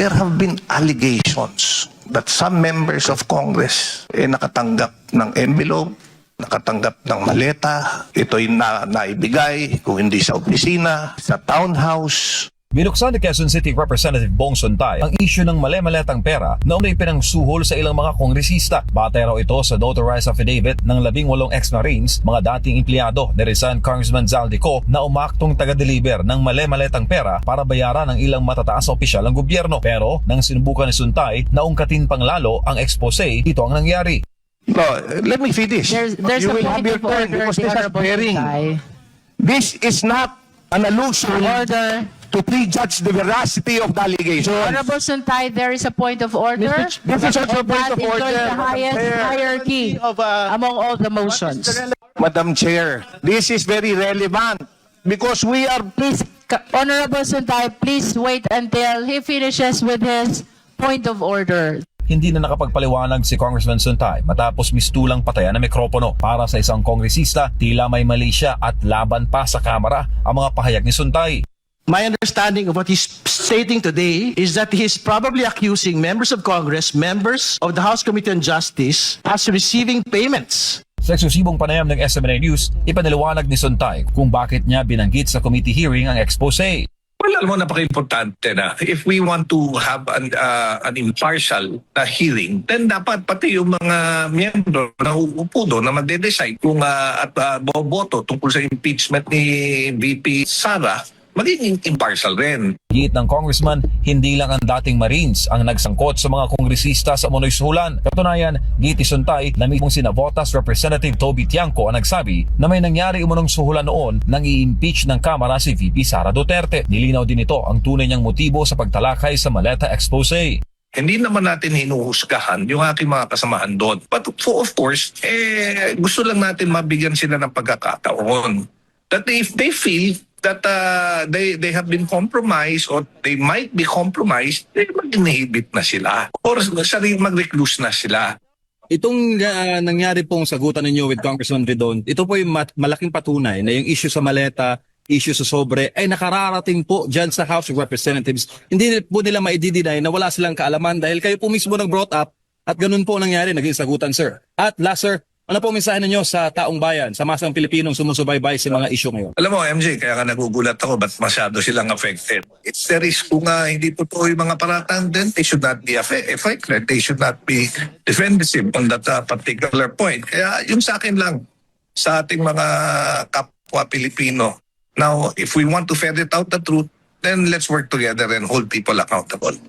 there have been allegations that some members of Congress nakatanggap ng envelope, nakatanggap ng maleta, ito'y naibigay kung hindi sa opisina, sa townhouse. Binuksan ni Quezon City Representative Bong Sontay ang isyu ng mali-maletang pera na umay pinangsuhol sa ilang mga kongresista. Batay raw ito sa notarized affidavit ng 18 ex-Marines, mga dating empleyado ni resigned Congressman Zaldico na umaktong taga-deliver ng mali-maletang pera para bayaran ng ilang matataas na opisyal ng gobyerno. Pero nang sinubukan ni Sontay na ungkatin pang lalo ang expose, ito ang nangyari. No, let me finish. There's You a will point have your of turn order, because the this is Honorable bearing. Sontay. This is not an allusion Order. to prejudge the veracity of the allegation. Honorable Sontay, there is a point of order. This is also a And point that of enjoys order. the highest hierarchy among all the motions. Madam Chair, this is very relevant because we are Please, Honorable Sontay, please wait until he finishes with his point of order. Hindi na nakapagpaliwanag si Congressman Sontay matapos mistulang patayan ng mikropono. Para sa isang kongresista, tila may mali siya at laban pa sa kamera ang mga pahayag ni Sontay. My understanding of what he's stating today is that he's probably accusing members of Congress, members of the House Committee on Justice, as receiving payments. Sa eksklusibong panayam ng SMNA News, ipaniliwanag ni Sontay kung bakit niya binanggit sa committee hearing ang expose. Well, alam mo, napaka-importante na if we want to have an impartial hearing, then dapat pati yung mga miyembro na uupo doon na magde-decide kung boboto tungkol sa impeachment ni VP Sara, magiging impartial rin. Giit ng congressman, hindi lang ang dating Marines ang nagsangkot sa mga kongresista sa umunoy suhulan. Katunayan, giit ni Sontay na mismong sina Votas Representative Toby Tiangco ang nagsabi na may nangyari umunong suhulan noon nang i-impeach ng Kamara si VP Sara Duterte. Nilinaw din ito ang tunay niyang motibo sa pagtalakay sa maleta expose. Hindi naman natin hinuhusgahan yung aking mga kasamahan doon. But of course, gusto lang natin mabigyan sila ng pagkakataon. That if they feel that they have been compromised or they might be compromised, mag-inhibit na sila or mag-recluse na sila. Itong nangyari pong sagutan ninyo with Congressman Ridon, ito po yung malaking patunay na yung issue sa maleta, issue sa sobre, ay nakararating po dyan sa House of Representatives. Hindi po nila maididinay na wala silang kaalaman dahil kayo po mismo nag-brought up at ganun po nangyari, naging sagutan, sir. At last, sir, ano po mensahe ninyo sa taong bayan, sa masang Pilipinong sumusubaybay sa mga issue ngayon? Alam mo, MJ, kaya nga nagugulat ako ba't masyado silang affected. It's the risk kung hindi totoo yung mga paratang, then they should not be affected. They should not be defensive on that particular point. Kaya yung sa akin lang, sa ating mga kapwa Pilipino, now, if we want to ferret out the truth, then let's work together and hold people accountable.